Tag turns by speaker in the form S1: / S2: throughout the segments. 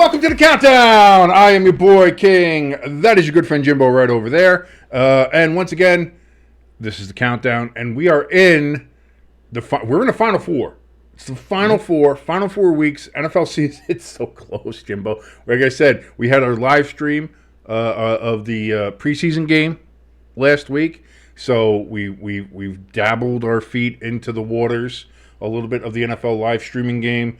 S1: welcome to the countdown. I am your boy King. That is your good friend Jimbo right over there. And once again, this is the countdown, and we are in we're in the Final Four. It's the Final Four weeks. NFL season. It's so close, Jimbo. Like I said, we had our live stream of the preseason game last week, so we've dabbled our feet into the waters a little bit of the NFL live streaming game.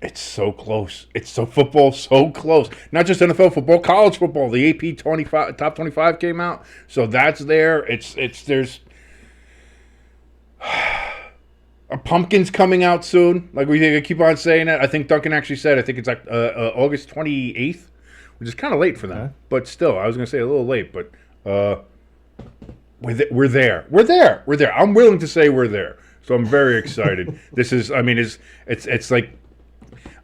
S1: It's so close. It's football so close. Not just NFL football, college football. The AP top 25 came out, so that's there. There's a pumpkin's coming out soon. Like we keep on saying it. I think Duncan actually said. I think it's like August 28th, which is kind of late for them. Okay. But still, I was gonna say a little late, but we're there. We're there. I'm willing to say we're there. So I'm very excited. This is, I mean, it's like,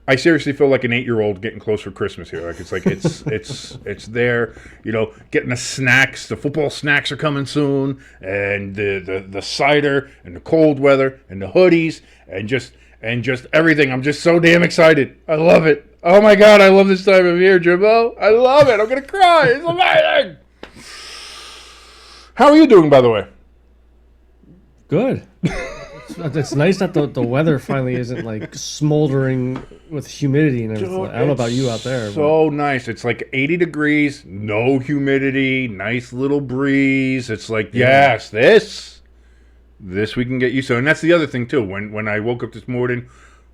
S1: I seriously feel like an 8-year-old getting close for Christmas here. Like it's there. You know, getting the snacks. The football snacks are coming soon, and the cider and the cold weather and the hoodies and just everything. I'm just so damn excited. I love it. Oh my God, I love this time of year, Jimbo. I love it. I'm gonna cry. It's amazing. How are you doing, by the way?
S2: Good. It's nice that the weather finally isn't like smoldering with humidity and everything. I don't know about you out there.
S1: So nice. It's like 80 degrees, no humidity, nice little breeze. It's like, yes, this we can get used to. And that's the other thing too. When I woke up this morning,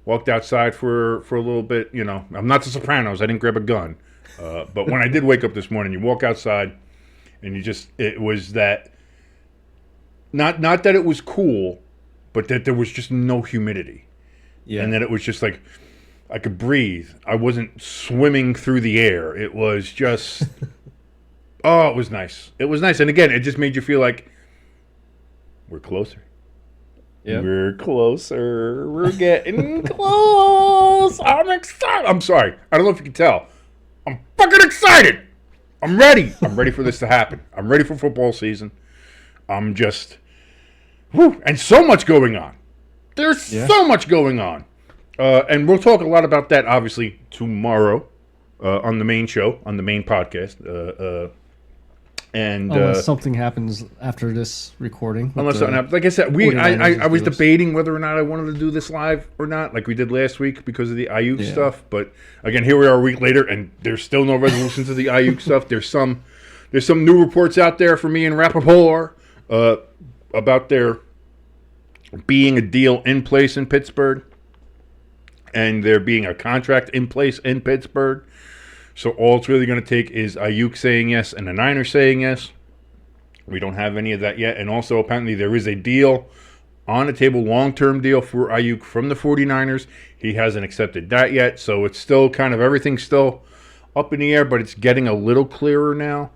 S1: walked outside for a little bit, you know, I'm not the Sopranos. I didn't grab a gun. But when I did wake up this morning, you walk outside and it was that, not that it was cool, but that there was just no humidity. Yeah. And that it was just like I could breathe. I wasn't swimming through the air. It was just, it was nice. It was nice. And again, it just made you feel like we're closer. Yeah. We're closer. We're getting close. I'm excited. I'm sorry. I don't know if you can tell. I'm fucking excited. I'm ready. I'm ready for this to happen. I'm ready for football season. I'm just... Whew, and so much going on. There's so much going on. And we'll talk a lot about that, obviously, tomorrow on the main show, on the main podcast.
S2: Unless something happens after this recording.
S1: Unless something happens. Like I said, I was debating whether or not I wanted to do this live or not, like we did last week because of the Ayuk stuff. But, again, here we are a week later, and there's still no resolution to the Ayuk stuff. There's some new reports out there for me and Rappaport about there being a deal in place in Pittsburgh and there being a contract in place in Pittsburgh. So all it's really going to take is Ayuk saying yes and the Niners saying yes. We don't have any of that yet. And also apparently there is a deal on the table, long-term deal for Ayuk from the 49ers. He hasn't accepted that yet. So it's still kind of everything's still up in the air, but it's getting a little clearer now.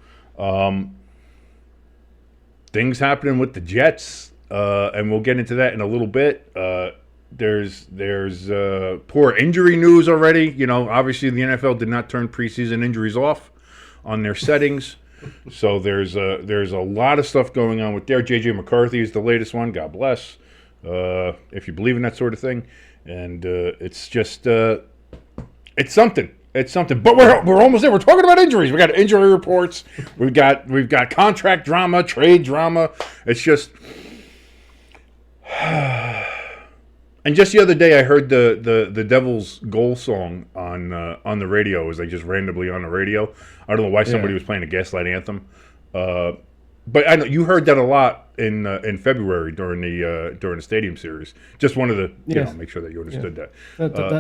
S1: Things happening with the Jets, and we'll get into that in a little bit. There's poor injury news already. You know, obviously the NFL did not turn preseason injuries off on their settings, so there's a lot of stuff going on with there. J.J. McCarthy is the latest one. God bless, if you believe in that sort of thing. And it's just it's something. It's something, but we're almost there. We're talking about injuries. We got injury reports. We've got contract drama, trade drama. It's just, and just the other day I heard the Devil's Goal song on the radio. It was like just randomly on the radio. I don't know why somebody was playing a Gaslight Anthem, but I know you heard that a lot in February during the Stadium Series. Just wanted to make sure that you understood that.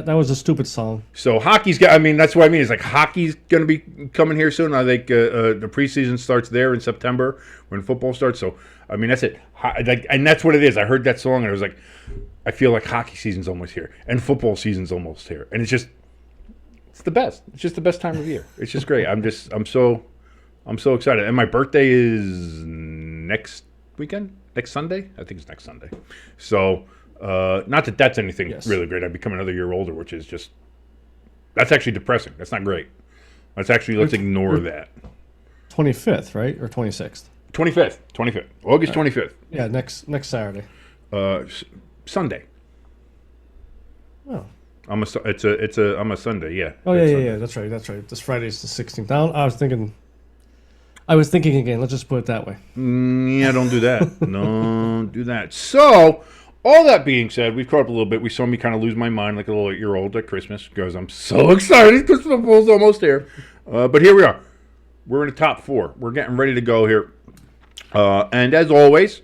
S2: That was a stupid song.
S1: So hockey's got. I mean, that's what I mean. It's like hockey's going to be coming here soon. I think the preseason starts there in September when football starts. So I mean, that's it. And that's what it is. I heard that song and I was like, I feel like hockey season's almost here and football season's almost here, and it's the best. It's just the best time of year. It's just great. I'm so excited. And my birthday is next weekend? Next Sunday? I think it's next Sunday. So, not that that's anything really great. I've become another year older, which is just, that's actually depressing. That's not great. Let's ignore that.
S2: 25th, right? Or 26th?
S1: 25th. August 25th.
S2: Yeah, next Saturday.
S1: Sunday.
S2: Oh.
S1: I'm a Sunday. Yeah.
S2: Oh yeah,
S1: It's
S2: yeah,
S1: Sunday.
S2: yeah. That's right. That's right. This Friday's the 16th. I was thinking. I was thinking again. Let's just put it that way.
S1: Yeah, don't do that. Don't do that. So, all that being said, we've caught up a little bit. We saw me kind of lose my mind like a little 8-year-old at Christmas because I'm so excited because football's almost here. But here we are. We're in the top 4. We're getting ready to go here. And as always,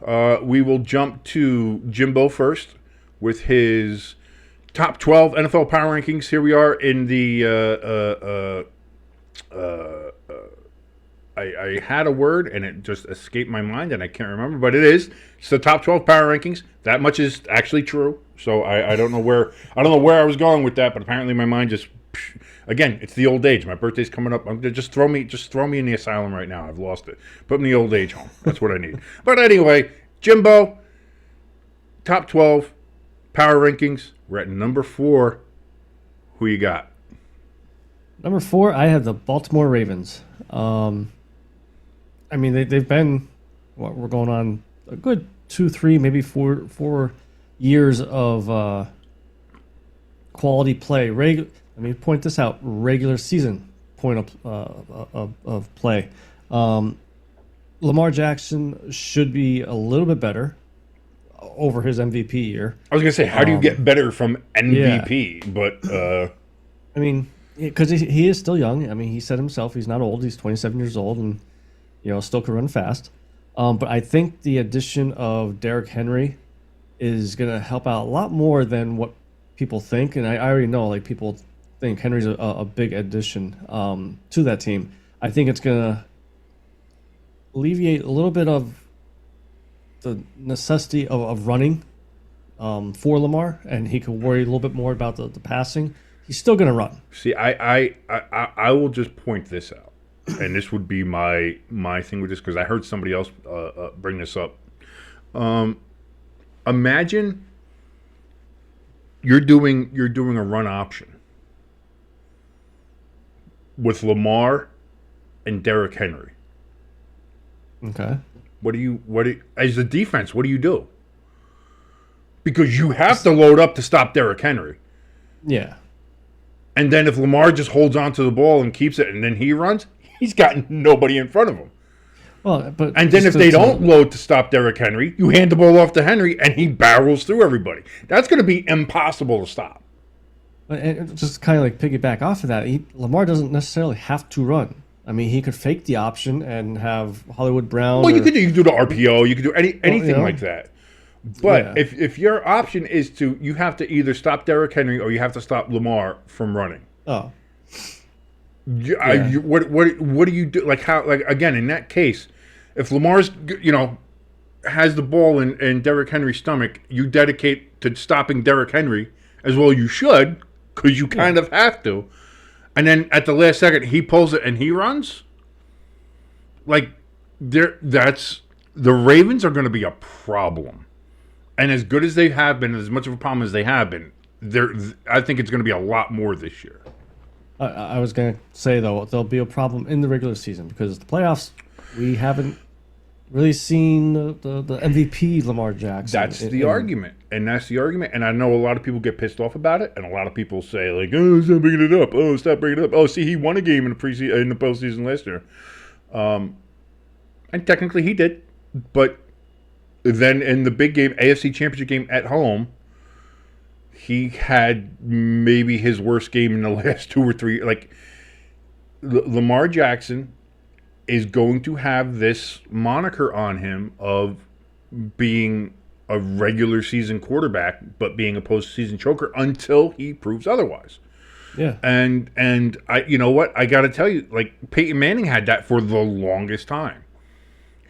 S1: we will jump to Jimbo first with his top 12 NFL Power Rankings. Here we are in the I had a word and it just escaped my mind and I can't remember, but it's the top 12 power rankings. That much is actually true. So I don't know where I was going with that, but apparently my mind just again, it's the old age. My birthday's coming up. Just throw me in the asylum right now. I've lost it. Put me in the old age home. That's what I need. But anyway, Jimbo, top 12 power rankings. We're at number 4. Who you got?
S2: Number 4, I have the Baltimore Ravens. I mean, they've been, we're going on a good 2, 3, maybe 4 years of quality play. Let me point this out: regular season point of play. Lamar Jackson should be a little bit better over his MVP year.
S1: I was gonna say, how do you get better from MVP? Yeah. But
S2: I mean, because he is still young. I mean, he said himself he's not old. He's 27 years old, and still can run fast. But I think the addition of Derrick Henry is going to help out a lot more than what people think. And I already know, like, people think Henry's a big addition to that team. I think it's going to alleviate a little bit of the necessity of running for Lamar, and he could worry a little bit more about the passing. He's still going to run.
S1: See, I will just point this out. And this would be my thing with this because I heard somebody else bring this up. Imagine you're doing a run option with Lamar and Derrick Henry.
S2: Okay.
S1: As the defense? What do you do? Because you have to load up to stop Derrick Henry.
S2: Yeah.
S1: And then if Lamar just holds on to the ball and keeps it, and then he runs. He's got nobody in front of him.
S2: Well, but
S1: and then if they don't load to stop Derrick Henry, you hand the ball off to Henry, and he barrels through everybody. That's going to be impossible to stop.
S2: And just kind of like piggyback off of that, Lamar doesn't necessarily have to run. I mean, he could fake the option and have Hollywood Brown.
S1: Well, you could do the RPO. You could do anything like that. But if your option is you have to either stop Derrick Henry or you have to stop Lamar from running.
S2: Oh.
S1: What do you do? Like how? Like again, in that case, if Lamar's has the ball in Derrick Henry's stomach, you dedicate to stopping Derrick Henry as well. You should, because you kind of have to. And then at the last second, he pulls it and he runs. Like that's the Ravens are going to be a problem. And as good as they have been, as much of a problem as they have been, I think it's going to be a lot more this year.
S2: I was going to say, though, there'll be a problem in the regular season because the playoffs, we haven't really seen the MVP Lamar Jackson.
S1: That's the argument. And that's the argument. And I know a lot of people get pissed off about it. And a lot of people say, like, oh, stop bringing it up. Oh, stop bringing it up. Oh, see, he won a game in the postseason last year. And technically he did. But then in the big game, AFC Championship game at home, he had maybe his worst game in the last 2 or 3. Like, Lamar Jackson is going to have this moniker on him of being a regular season quarterback, but being a postseason choker until he proves otherwise.
S2: Yeah.
S1: And you know what? I got to tell you, like, Peyton Manning had that for the longest time.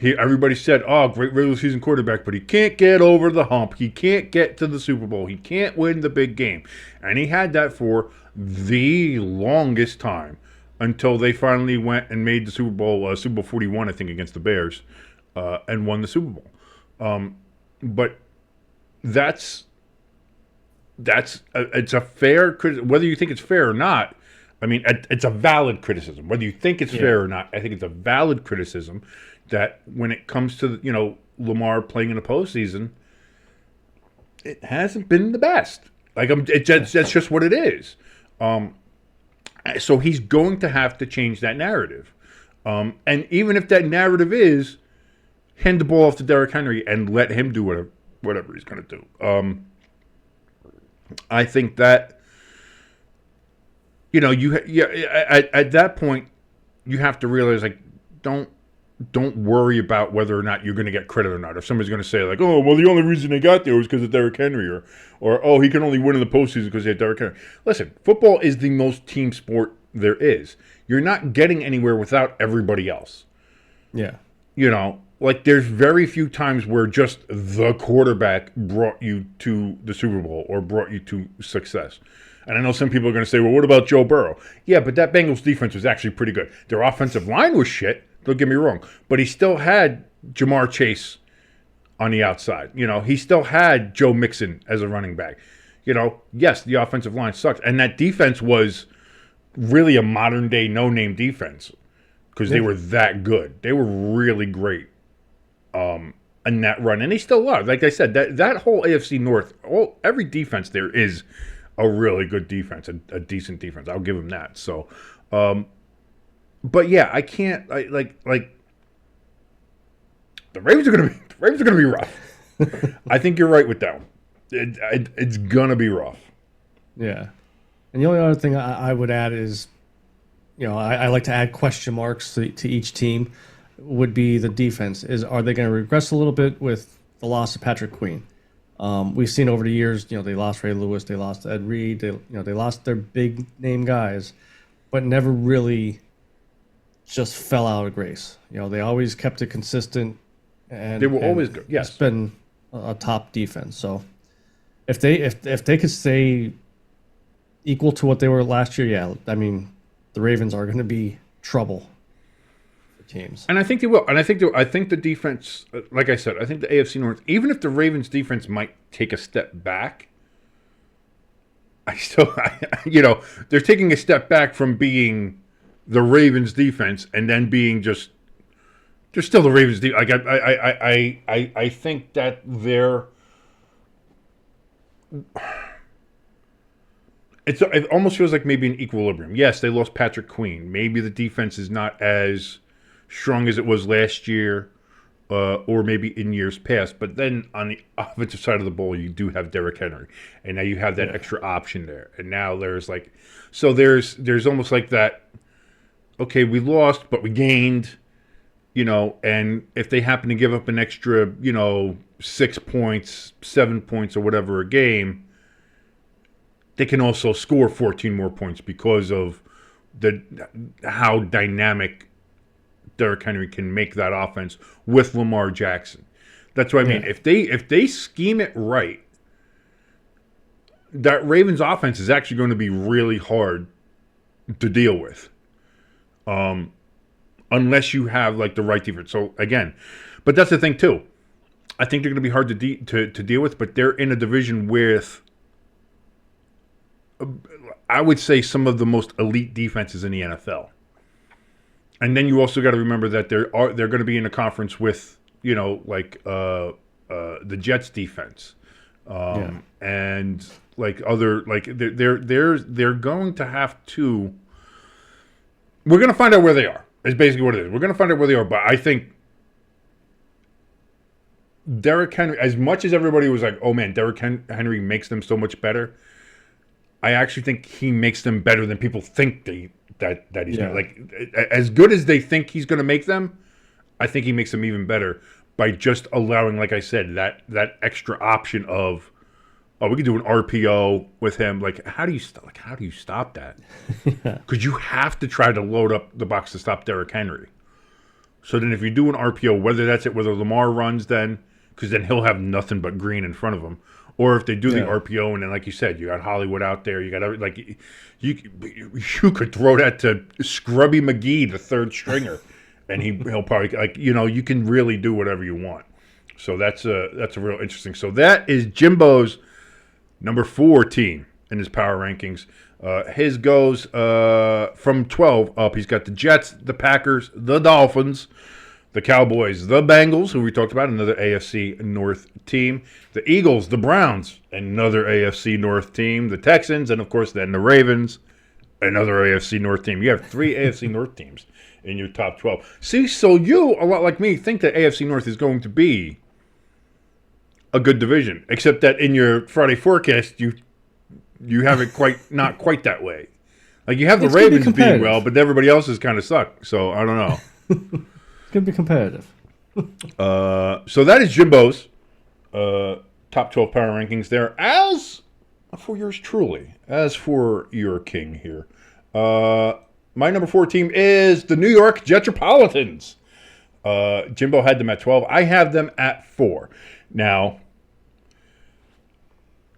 S1: Everybody said, oh, great regular season quarterback, but he can't get over the hump. He can't get to the Super Bowl. He can't win the big game. And he had that for the longest time until they finally went and made the Super Bowl 41, I think, against the Bears, and won the Super Bowl. But it's a fair criticism. Whether you think it's fair or not, I mean, it's a valid criticism. Whether you think it's fair or not, I think it's a valid criticism that when it comes to, Lamar playing in the postseason, it hasn't been the best. Like that's just what it is. So he's going to have to change that narrative. And even if that narrative is hand the ball off to Derrick Henry and let him do whatever he's going to do. I think that, at that point, you have to realize, like, don't worry about whether or not you're going to get credit or not. If somebody's going to say, like, oh, well, the only reason they got there was because of Derrick Henry, or oh, he can only win in the postseason because they had Derrick Henry. Listen, football is the most team sport there is. You're not getting anywhere without everybody else.
S2: Yeah.
S1: Like, there's very few times where just the quarterback brought you to the Super Bowl or brought you to success. And I know some people are going to say, well, what about Joe Burrow? Yeah, but that Bengals defense was actually pretty good. Their offensive line was shit, don't get me wrong. But he still had Jamar Chase on the outside. He still had Joe Mixon as a running back. Yes, the offensive line sucked. And that defense was really a modern-day no-name defense because they were that good. They were really great. In that run, and they still are. Like I said, that whole AFC North, every defense there is a really good defense, a decent defense. I'll give them that. So, but yeah, I can't like the Ravens are gonna be rough. I think you're right with that one. It's gonna be rough.
S2: Yeah, and the only other thing I would add is, I like to add question marks to each team. Would be the defense. Are they going to regress a little bit with the loss of Patrick Queen? We've seen over the years, they lost Ray Lewis, they lost Ed Reed, they lost their big name guys, but never really just fell out of grace. They always kept it consistent, and
S1: they were always good. Yes,
S2: it's been a top defense. So if they could stay equal to what they were last year, yeah, I mean, the Ravens are going to be trouble. Teams.
S1: And I think they will. And I think the defense, like I said, I think the AFC North, even if the Ravens defense might take a step back, they're taking a step back from being the Ravens defense and then being just still the Ravens defense. Like I think that it almost feels like maybe an equilibrium. Yes, they lost Patrick Queen. Maybe the defense is not as strong as it was last year, or maybe in years past. But then on the offensive side of the ball, you do have Derrick Henry, and now you have that extra option there. And now there's almost like that. Okay, we lost, but we gained. And if they happen to give up an extra, 6 points, 7 points, or whatever a game, they can also score 14 more points because of how dynamic Derrick Henry can make that offense with Lamar Jackson. That's what I mean. If they scheme it right, that Ravens offense is actually going to be really hard to deal with, unless you have like the right defense. So again, but that's the thing too. I think they're going to be hard to deal with, but they're in a division with, I would say, some of the most elite defenses in the NFL. And then you also got to remember that they're going to be in a conference with, the Jets defense, and like other, like they're going to have to. We're going to find out where they are. Is basically what it is. We're going to find out where they are. But I think Derrick Henry, as much as everybody was like, "Oh man, Derrick Henry makes them so much better," I actually think he makes them better than people think that he's gonna, like, as good as they think he's going to make them. I think he makes them even better by just allowing, like I said, that extra option of, we could do an RPO with him. Like, how do you stop that? Because you have to try to load up the box to stop Derrick Henry. So then, if you do an RPO, whether Lamar runs, then because then he'll have nothing but green in front of him. Or if they do the RPO, and then, like you said, you got Hollywood out there. You got, like, you could throw that to Scrubby McGee, the third stringer, and he'll probably, like, you can really do whatever you want. So that's a real interesting. So that is Jimbo's number 4 team in his power rankings. His goes from 12 up. He's got the Jets, the Packers, the Dolphins, The Cowboys, the Bengals, who we talked about, another AFC North team. The Eagles, the Browns, another AFC North team. The Texans, and of course then the Ravens, another AFC North team. You have 3 AFC North teams in your top 12. See, so you, a lot like me, think that AFC North is going to be a good division, except that in your Friday forecast, you have it not quite that way. Like, you have the Ravens being well, but everybody else is kind of suck. So I don't know.
S2: It's gonna be competitive.
S1: So that is Jimbo's top 12 power rankings there. As for yours truly, as for your king here, my number 4 team is the New York Jetropolitans. Jimbo had them at 12. I have them at 4. Now,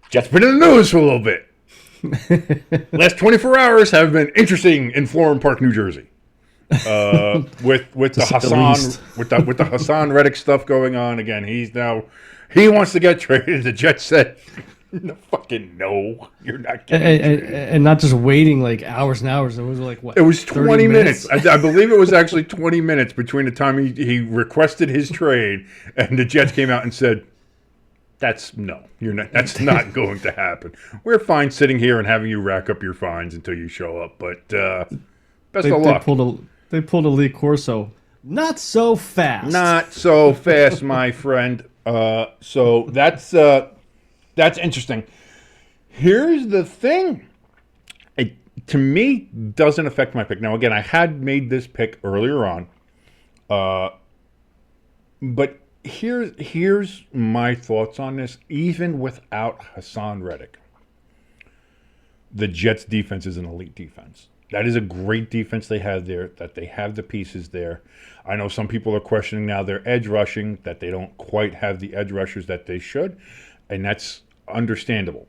S1: Jets been in the news for a little bit. Last 24 hours have been interesting in Florham Park, New Jersey. With the Hassan Reddick stuff going on again. He wants to get traded. The Jets said, "No, fucking no, you're not getting traded."
S2: And not just waiting like hours and hours. It was like what?
S1: It was 20 minutes. I believe it was actually 20 minutes between the time he requested his trade and the Jets came out and said, "That's not going to happen. We're fine sitting here and having you rack up your fines until you show up, but best of luck."
S2: They pulled a Lee Corso. Not so fast.
S1: Not so fast, my friend. So that's interesting. Here's the thing. It, to me, doesn't affect my pick. Now, again, I had made this pick earlier on. But here's my thoughts on this. Even without Hassan Reddick, the Jets' defense is an elite defense. That is a great defense they have there, that they have the pieces there. I know some people are questioning now their edge rushing, that they don't quite have the edge rushers that they should, and that's understandable.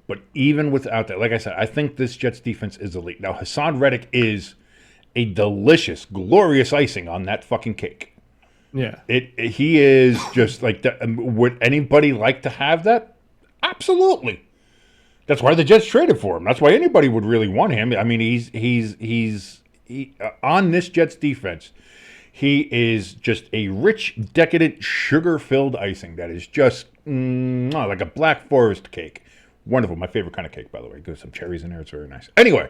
S1: But even without that, like I said, I think this Jets defense is elite. Now, Hassan Reddick is a delicious, glorious icing on that fucking cake.
S2: Yeah.
S1: He is just like that. Would anybody like to have that? Absolutely. That's why the Jets traded for him. That's why anybody would really want him. I mean, he's on this Jets defense. He is just a rich, decadent, sugar-filled icing that is just like a Black Forest cake. Wonderful. My favorite kind of cake, by the way. There's some cherries in there. It's very nice. Anyway,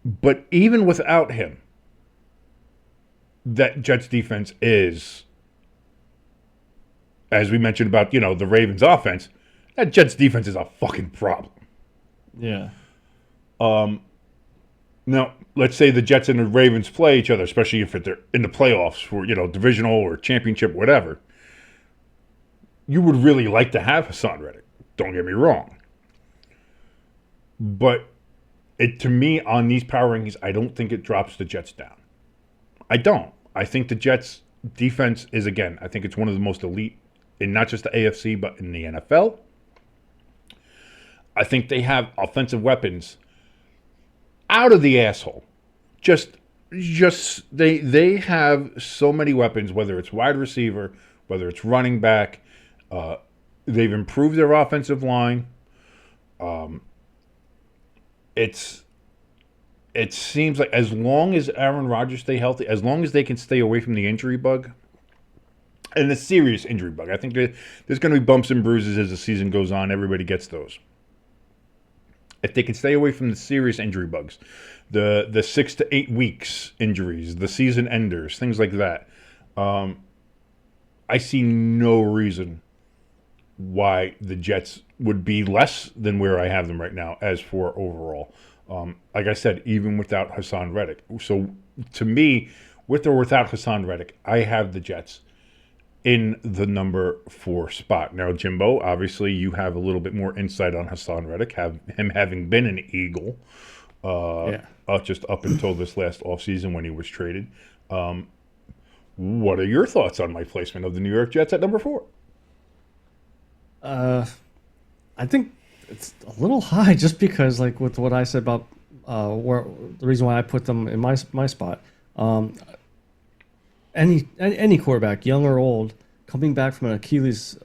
S1: but even without him, that Jets defense is, as we mentioned about, the Ravens offense, that Jets defense is a fucking problem.
S2: Yeah.
S1: Now, let's say the Jets and the Ravens play each other, especially if they're in the playoffs for, divisional or championship, whatever. You would really like to have Hassan Reddick. Don't get me wrong. But to me, on these power rankings, I don't think it drops the Jets down. I don't. I think the Jets defense is, again, I think it's one of the most elite in not just the AFC, but in the NFL. I think they have offensive weapons out of the asshole. Just they have so many weapons, whether it's wide receiver, whether it's running back. They've improved their offensive line. It seems like as long as Aaron Rodgers stay healthy, as long as they can stay away from the injury bug, and the serious injury bug, I think there's going to be bumps and bruises as the season goes on. Everybody gets those. If they can stay away from the serious injury bugs, the 6 to 8 weeks injuries, the season enders, things like that, I see no reason why the Jets would be less than where I have them right now as for overall. Like I said, even without Hassan Reddick. So to me, with or without Hassan Reddick, I have the Jets in the number 4 spot. Now, Jimbo, obviously you have a little bit more insight on Hassan Reddick, him having been an Eagle just up until this last offseason when he was traded. What are your thoughts on my placement of the New York Jets at number 4?
S2: I think it's a little high just because, like, with what I said about the reason why I put them in my spot. Any quarterback, young or old, coming back from an Achilles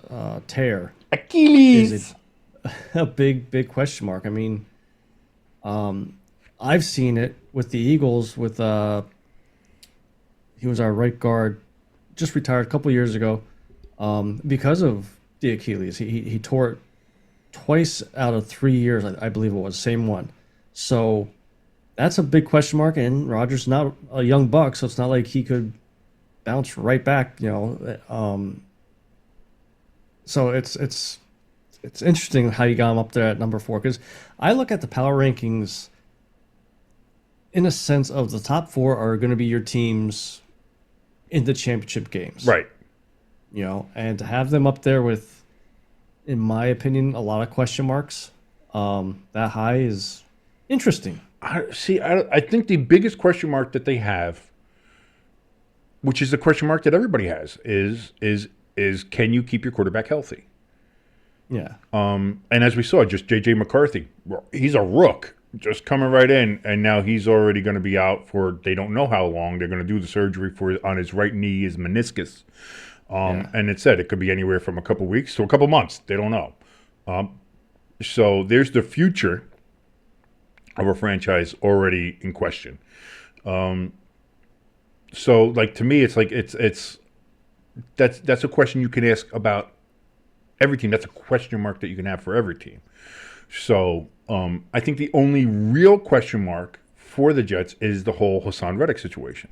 S2: tear, is a big question mark. I mean, I've seen it with the Eagles with he was our right guard, just retired a couple years ago, because of the Achilles. He tore it twice out of 3 years, I believe it was, same one. So that's a big question mark. And Rodgers not a young buck, so it's not like he could bounce right back. So it's interesting how you got him up there at number 4, because I look at the power rankings in a sense of the top 4 are going to be your teams in the championship games.
S1: Right.
S2: And to have them up there with, in my opinion, a lot of question marks, that high is interesting.
S1: I think the biggest question mark that they have, which is the question mark that everybody has, is can you keep your quarterback healthy?
S2: Yeah.
S1: And as we saw, just J.J. McCarthy, he's a rook, just coming right in, and now he's already going to be out for they don't know how long. They're going to do the surgery on his right knee, his meniscus. And it said it could be anywhere from a couple weeks to a couple months. They don't know. So there's the future of a franchise already in question. So like to me, it's like that's a question you can ask about every team. That's a question mark that you can have for every team. So I think the only real question mark for the Jets is the whole Hassan Reddick situation.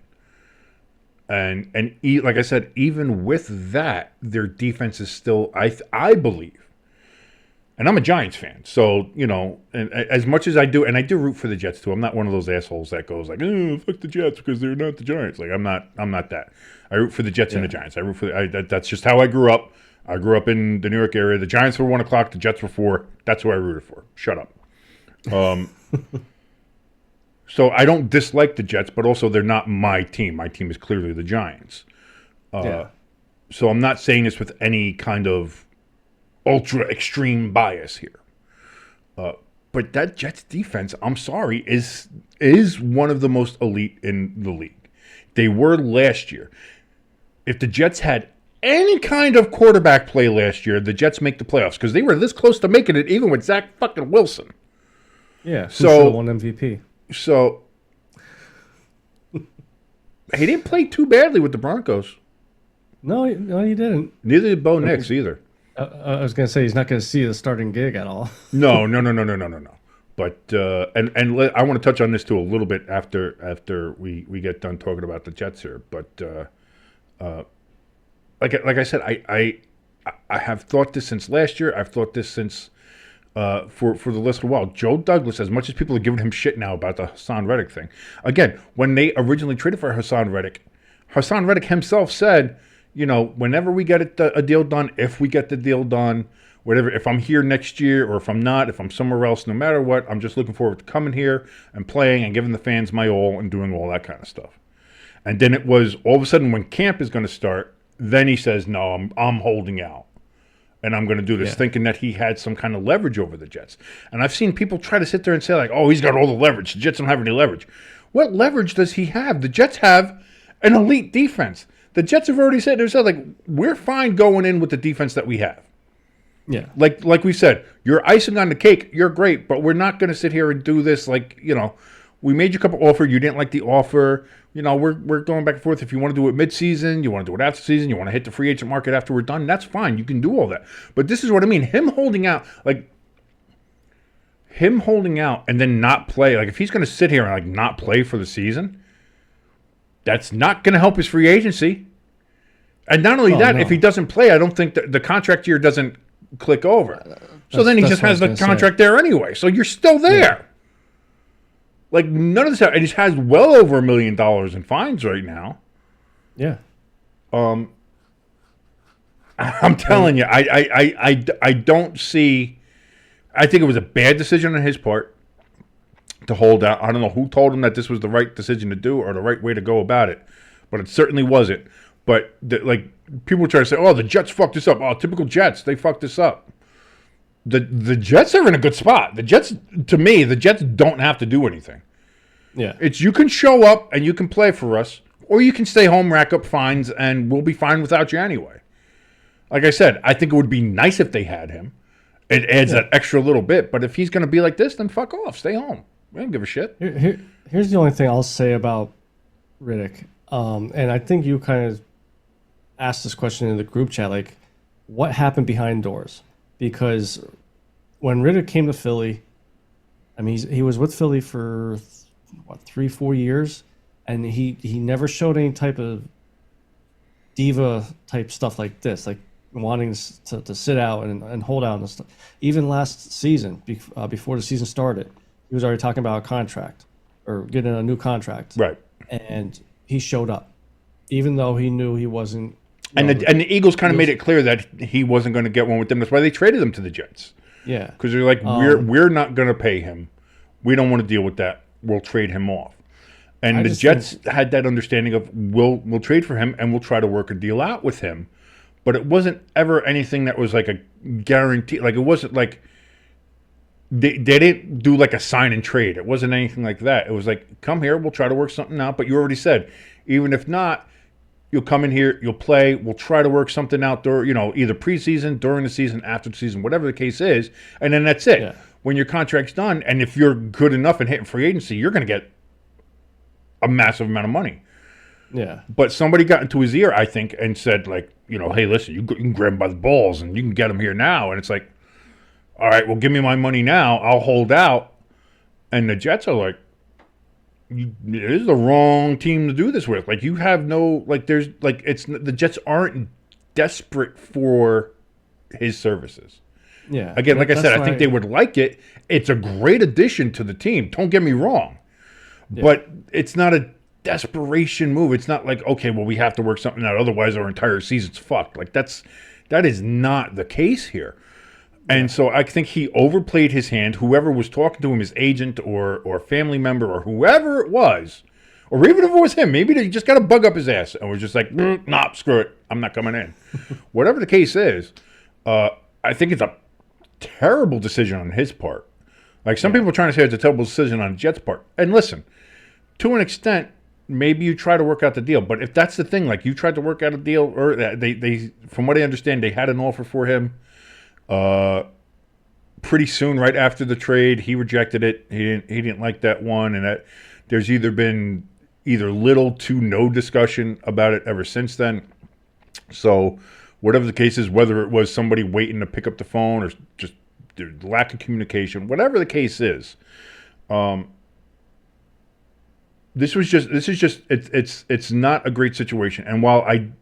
S1: And like I said, even with that, their defense is still, I believe, and I'm a Giants fan, so and as much as I do, and I do root for the Jets too. I'm not one of those assholes that goes like, "Oh, fuck the Jets" because they're not the Giants. Like I'm not that. I root for the Jets and the Giants. I root for that's just how I grew up. I grew up in the New York area. The Giants were 1 o'clock. The Jets were 4. That's who I rooted for. Shut up. So I don't dislike the Jets, but also they're not my team. My team is clearly the Giants. So I'm not saying this with any kind of ultra extreme bias here. But that Jets defense, I'm sorry, is one of the most elite in the league. They were last year. If the Jets had any kind of quarterback play last year, the Jets make the playoffs because they were this close to making it, even with Zach fucking Wilson.
S2: Yeah, so won MVP.
S1: So he didn't play too badly with the Broncos.
S2: No, he didn't.
S1: Neither did Bo Nix either.
S2: I was going to say he's not going to see the starting gig at all.
S1: No. But and I want to touch on this too a little bit after we get done talking about the Jets here. But like I said, I have thought this since last year. I've thought this since for the last while. Joe Douglas, as much as people are giving him shit now about the Hassan Reddick thing, again, when they originally traded for Hassan Reddick himself said, whenever we get a deal done, if we get the deal done, whatever, if I'm here next year or if I'm not, if I'm somewhere else, no matter what, I'm just looking forward to coming here and playing and giving the fans my all and doing all that kind of stuff. And then it was all of a sudden when camp is going to start, then he says, no, I'm holding out. And I'm going to do this, thinking that he had some kind of leverage over the Jets. And I've seen people try to sit there and say, like, oh, he's got all the leverage. The Jets don't have any leverage. What leverage does he have? The Jets have an elite defense. The Jets have already said, like, we're fine going in with the defense that we have.
S2: Yeah.
S1: Like we said, you're icing on the cake. You're great, but we're not going to sit here and do this like, we made you a couple offer. You didn't like the offer. We're going back and forth. If you want to do it mid-season, you want to do it after season, you want to hit the free agent market after we're done, that's fine. You can do all that. But this is what I mean. Him holding out and then not play. Like, if he's going to sit here and, like, not play for the season, that's not going to help his free agency. And not only that, if he doesn't play, I don't think the contract year doesn't click over. So then he just has the contract there anyway. So you're still there. Yeah. Like, none of this, and he has well over $1 million in fines right now.
S2: Yeah.
S1: I'm telling you, I don't see. I think it was a bad decision on his part to hold out. I don't know who told him that this was the right decision to do or the right way to go about it, but it certainly wasn't. But people try to say, "Oh, the Jets fucked this up." Oh, typical Jets, they fucked this up. The Jets are in a good spot. The Jets don't have to do anything.
S2: Yeah.
S1: It's you can show up and you can play for us, or you can stay home, rack up fines, and we'll be fine without you anyway. Like I said, I think it would be nice if they had him. It adds that extra little bit, but if he's going to be like this, then fuck off. Stay home. I don't give a shit.
S2: Here's the only thing I'll say about Riddick. And I think you kind of asked this question in the group chat, like, what happened behind doors? Because when Riddick came to Philly, I mean, he was with Philly for what, 3-4 years, and he never showed any type of diva type stuff like this, like wanting to sit out and hold out and stuff. Even last season, before the season started, he was already talking about a contract or getting a new contract.
S1: Right.
S2: And he showed up, even though he knew he wasn't.
S1: And the Eagles kind of made it clear that he wasn't going to get one with them. That's why they traded him to the Jets.
S2: Yeah.
S1: Because they're like, we're not going to pay him. We don't want to deal with that. We'll trade him off. And the Jets had that understanding of we'll trade for him and we'll try to work a deal out with him. But it wasn't ever anything that was like a guarantee. Like, it wasn't like they didn't do like a sign and trade. It wasn't anything like that. It was like, come here, we'll try to work something out. But you already said, even if not, you'll come in here, you'll play, we'll try to work something out either preseason, during the season, after the season, whatever the case is, and then that's it. Yeah. When your contract's done, and if you're good enough and hitting free agency, you're going to get a massive amount of money.
S2: Yeah.
S1: But somebody got into his ear, I think, and said, like, hey, listen, you can grab him by the balls and you can get him here now. And it's like, all right, well, give me my money now. I'll hold out. And the Jets are like, this is the wrong team to do this with. Like, you have no, like, there's, like, the Jets aren't desperate for his services.
S2: Yeah.
S1: Again, like I said, I think they would like it. It's a great addition to the team. Don't get me wrong. Yeah. But it's not a desperation move. It's not like, okay, well, we have to work something out. Otherwise, our entire season's fucked. Like, that is not the case here. And so I think he overplayed his hand. Whoever was talking to him, his agent or family member or whoever it was, or even if it was him, maybe they just got a bug up his ass and was just like, nah, screw it. I'm not coming in. Whatever the case is, I think it's a terrible decision on his part. Like, some people are trying to say it's a terrible decision on the Jets' part. And listen, to an extent, maybe you try to work out the deal. But if that's the thing, like, you tried to work out a deal, or they from what I understand, they had an offer for him. Pretty soon, right after the trade, he rejected it. He didn't like that one, and that there's been little to no discussion about it ever since then. So, whatever the case is, whether it was somebody waiting to pick up the phone or just lack of communication, whatever the case is, this is just it's not a great situation. And while I'm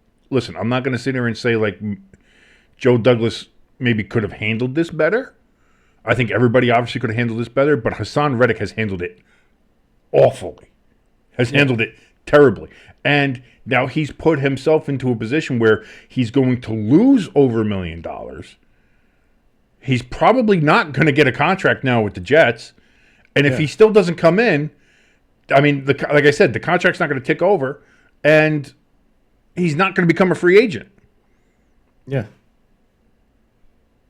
S1: not going to sit here and say like Joe Douglas maybe could have handled this better. I think everybody obviously could have handled this better, but Hassan Reddick has handled it awfully. Handled it terribly. And now he's put himself into a position where he's going to lose over $1 million. He's probably not going to get a contract now with the Jets. And if he still doesn't come in, I mean, like I said, the contract's not going to tick over, and he's not going to become a free agent.
S2: Yeah.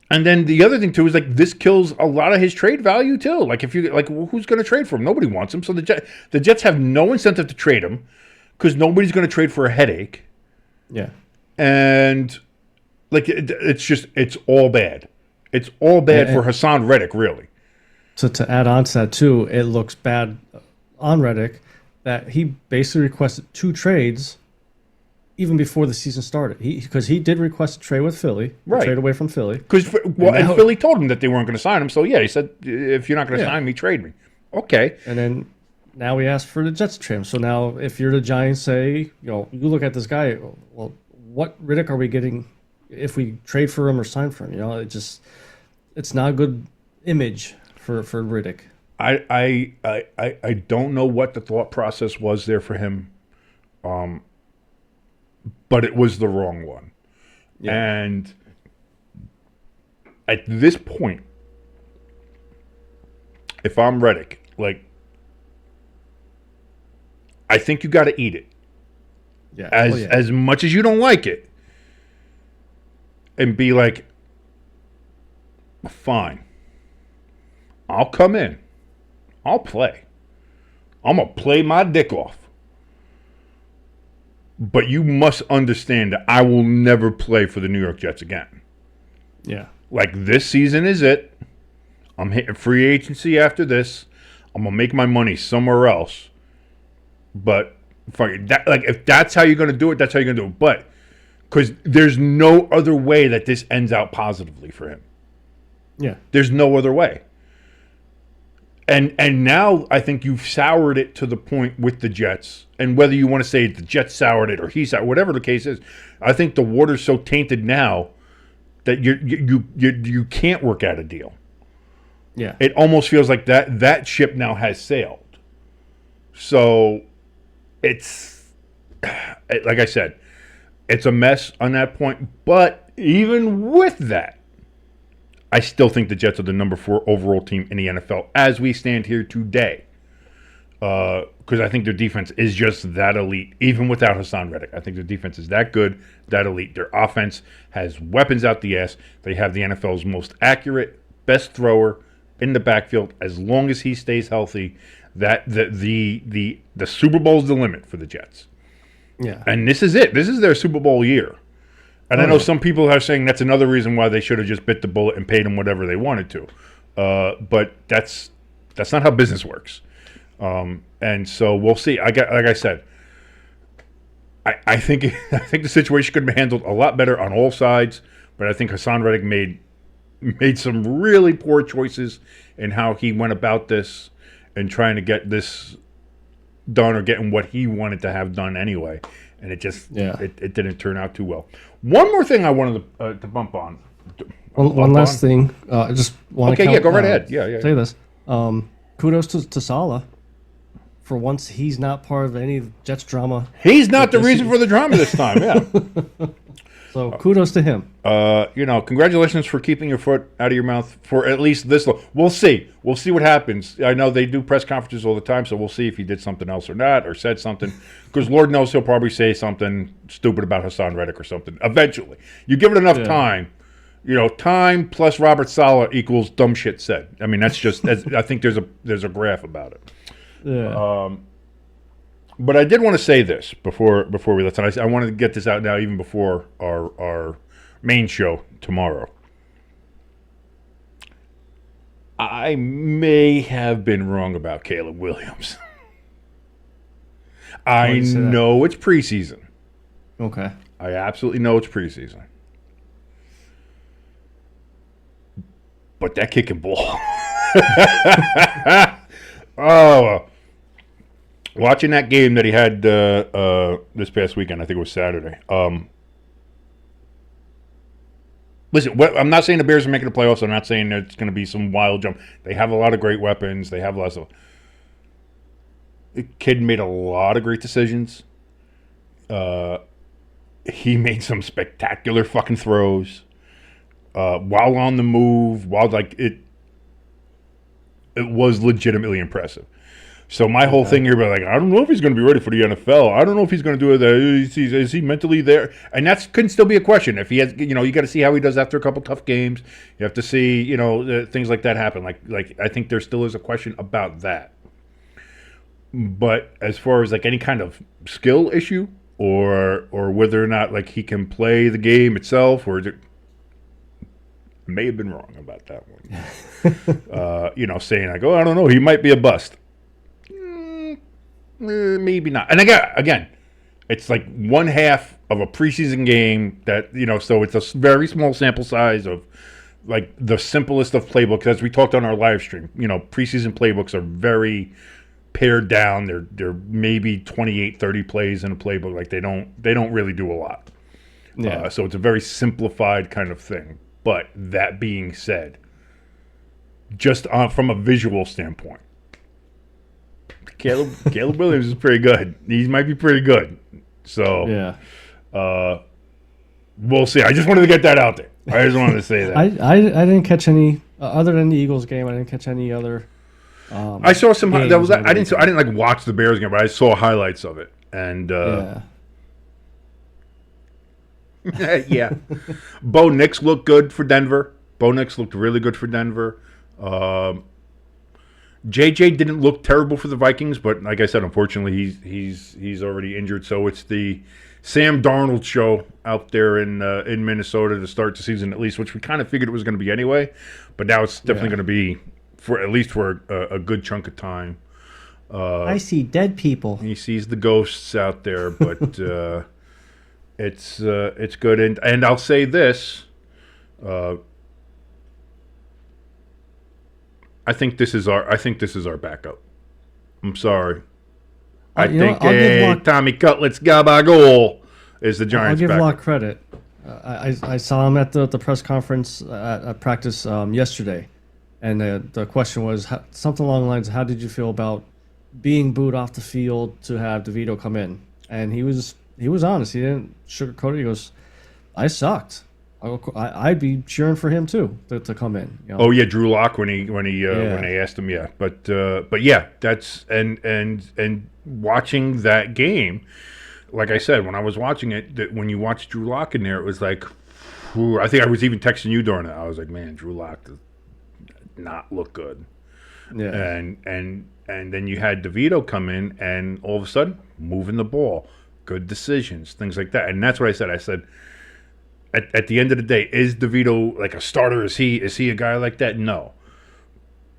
S1: And then the other thing, too, is like this kills a lot of his trade value, too. Like, if you who's going to trade for him? Nobody wants him. So the Jets have no incentive to trade him because nobody's going to trade for a headache.
S2: Yeah.
S1: And, like, it's all bad. It's all bad for Hassan Reddick, really.
S2: So to add on to that, too, it looks bad on Reddick that he basically requested 2 trades even before the season started. Because he did request a trade with Philly, trade away from Philly.
S1: And Philly told him that they weren't going to sign him. So, he said, if you're not going to sign me, trade me. Okay.
S2: And then now we asked for the Jets to trade him. So now if you're the Giants, say, you look at this guy, well, what Riddick are we getting if we trade for him or sign for him? It's not a good image for Riddick.
S1: I don't know what the thought process was there for him. But it was the wrong one. Yeah. And at this point, if I'm Reddick, like, I think you got to eat it.
S2: Yeah.
S1: As much as you don't like it. And be like, fine. I'll come in. I'll play. I'm going to play my dick off. But you must understand that I will never play for the New York Jets again.
S2: Yeah.
S1: Like, this season is it. I'm hitting free agency after this. I'm gonna make my money somewhere else. But fuck it, if that's how you're gonna do it, that's how you're gonna do it. But because there's no other way that this ends out positively for him.
S2: Yeah.
S1: There's no other way. And now I think you've soured it to the point with the Jets. And whether you want to say the Jets soured it or he soured, whatever the case is, I think the water's so tainted now that you can't work out a deal.
S2: Yeah.
S1: It almost feels like that ship now has sailed. So it's like I said, it's a mess on that point. But even with that, I still think the Jets are the number 4 overall team in the NFL as we stand here today. Because I think their defense is just that elite, even without Hassan Reddick. I think their defense is that good, that elite. Their offense has weapons out the ass. They have the NFL's most accurate, best thrower in the backfield. As long as he stays healthy, that the Super Bowl is the limit for the Jets.
S2: Yeah.
S1: And this is it. This is their Super Bowl year. And I know some people are saying that's another reason why they should have just bit the bullet and paid them whatever they wanted to. But that's not how business works. And so we'll see. Like I said, I think the situation could have been handled a lot better on all sides. But I think Hassan Reddick made some really poor choices in how he went about this and trying to get this done or getting what he wanted to have done anyway. And it just it didn't turn out too well. One more thing I wanted to bump on.
S2: One last thing. I just want to
S1: go right ahead. Yeah.
S2: Say this. Kudos to Saleh. For once, he's not part of any Jets drama.
S1: He's not the reason for the drama this time. Yeah.
S2: So kudos to him.
S1: Congratulations for keeping your foot out of your mouth for at least this long. We'll see. We'll see what happens. I know they do press conferences all the time, so we'll see if he did something else or not, or said something. Because Lord knows he'll probably say something stupid about Hassan Reddick or something. Eventually, you give it enough time. Time plus Robert Saleh equals dumb shit said. I mean, that's just. I think there's a graph about it.
S2: Yeah.
S1: But I did want to say this before we let time. I wanted to get this out now, even before our main show tomorrow. I may have been wrong about Caleb Williams. I know it's preseason.
S2: Okay.
S1: I absolutely know it's preseason. But that kicking ball. Watching that game that he had this past weekend, I think it was Saturday. Listen, I'm not saying the Bears are making the playoffs. I'm not saying it's going to be some wild jump. They have a lot of great weapons. They have lots of. The kid made a lot of great decisions. He made some spectacular fucking throws while on the move. It was legitimately impressive. So my whole thing here, I don't know if he's going to be ready for the NFL. I don't know if he's going to do it. Is he mentally there? And that can still be a question. If he has, you got to see how he does after a couple tough games. You have to see, things like that happen. Like I think there still is a question about that. But as far as any kind of skill issue or whether or not he can play the game itself, or may have been wrong about that one. Saying I don't know, he might be a bust. Maybe not. And again, it's one half of a preseason game that, so it's a very small sample size of the simplest of playbooks. As we talked on our live stream, preseason playbooks are very pared down. They're maybe 28, 30 plays in a playbook. They don't really do a lot. Yeah. So it's a very simplified kind of thing. But that being said, just from a visual standpoint, Caleb Williams is pretty good. He might be pretty good. So
S2: yeah,
S1: we'll see. I just wanted to get that out there. I just wanted to say that.
S2: I didn't catch any other than the Eagles game. I didn't catch any other.
S1: I saw some. I didn't watch the Bears game, but I saw highlights of it. And yeah. Bo Nix looked good for Denver. Bo Nix looked really good for Denver. JJ didn't look terrible for the Vikings, but like I said, unfortunately, he's already injured. So it's the Sam Darnold show out there in Minnesota to start the season, at least, which we kind of figured it was going to be anyway. But now it's definitely going to be for at least for a good chunk of time.
S2: I see dead people.
S1: He sees the ghosts out there, but it's good. And I'll say this. I think this is our backup. I'm sorry. I think Tommy Cutlett's Gabagool is the Giants'
S2: I'll give
S1: backup.
S2: Locke credit. I saw him at the press conference at practice yesterday, and the question was something along the lines of, how did you feel about being booed off the field to have DeVito come in? And he was honest. He didn't sugarcoat it. He goes, I sucked. I'd be cheering for him too to come in. You know?
S1: Oh yeah, Drew Lock when they asked him, yeah. But yeah, that's and watching that game, like I said, when I was watching it, when you watch Drew Lock in there, it was like, whew, I think I was even texting you during it. I was like, man, Drew Lock does not look good.
S2: Yeah.
S1: And then you had DeVito come in, and all of a sudden moving the ball, good decisions, things like that. And that's what I said. I said, At the end of the day, is DeVito like a starter? Is he a guy like that? No.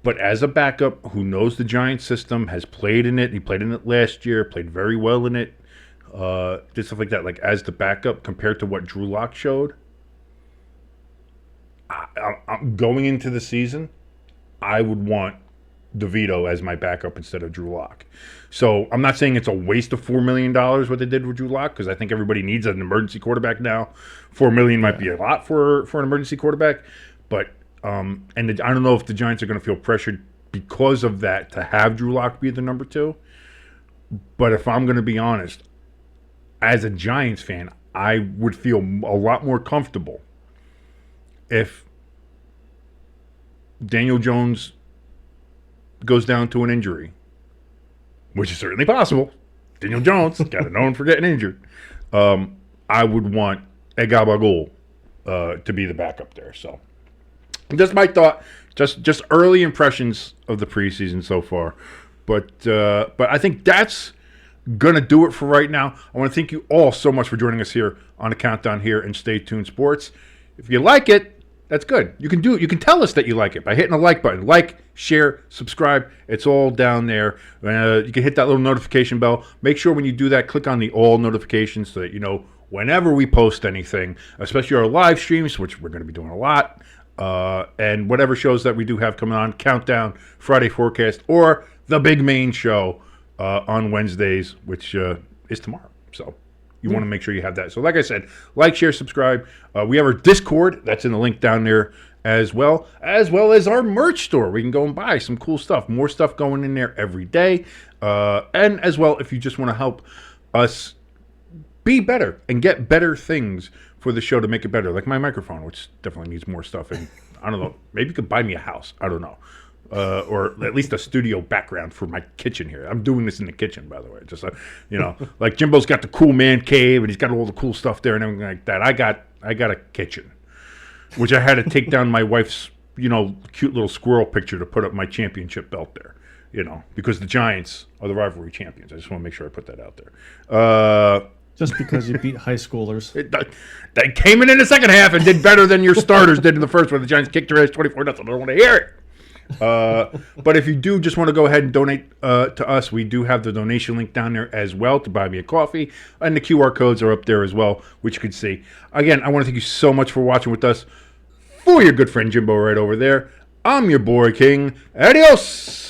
S1: But as a backup who knows the Giants system, has played in it, he played in it last year, played very well in it, did stuff like that. Like as the backup compared to what Drew Lock showed, I'm going into the season, I would want DeVito as my backup instead of Drew Lock. So I'm not saying it's a waste of $4 million what they did with Drew Lock, because I think everybody needs an emergency quarterback now. $4 million might be a lot for an emergency quarterback, but I don't know if the Giants are going to feel pressured because of that to have Drew Lock be the number 2. But if I'm going to be honest, as a Giants fan, I would feel a lot more comfortable if Daniel Jones goes down to an injury, which is certainly possible. Daniel Jones got it known for getting injured. I would want Gabagool to be the backup there. So just my thought, just early impressions of the preseason so far. But I think that's gonna do it for right now. I want to thank you all so much for joining us here on the Countdown here in Stay Tuned Sports. If you like it, that's good. You can tell us that you like it by hitting the like button. Like, share, subscribe. It's all down there. You can hit that little notification bell. Make sure when you do that, click on the all notifications so that you know whenever we post anything, especially our live streams, which we're going to be doing a lot, and whatever shows that we do have coming on, Countdown, Friday Forecast, or the big main show on Wednesdays, which is tomorrow. So you want to make sure you have that. So like I said, like, share, subscribe. We have our Discord. That's in the link down there as well as our merch store. We can go and buy some cool stuff. More stuff going in there every day. And as well, if you just want to help us be better and get better things for the show to make it better, like my microphone, which definitely needs more stuff. And I don't know, maybe you could buy me a house. I don't know. Or at least a studio background for my kitchen here. I'm doing this in the kitchen, by the way. Just like Jimbo's got the cool man cave and he's got all the cool stuff there and everything like that. I got a kitchen, which I had to take down my wife's cute little squirrel picture to put up my championship belt there. Because the Giants are the rivalry champions. I just want to make sure I put that out there.
S2: Just because you beat high schoolers.
S1: They came in the second half and did better than your starters did in the first one. The Giants kicked your ass 24-0. I don't want to hear it. But if you do just want to go ahead and donate to us, we do have the donation link down there as well to buy me a coffee, and the QR codes are up there as well, which you can see. Again, I want to thank you so much for watching with us. For your good friend Jimbo right over there, I'm your boy King. Adios.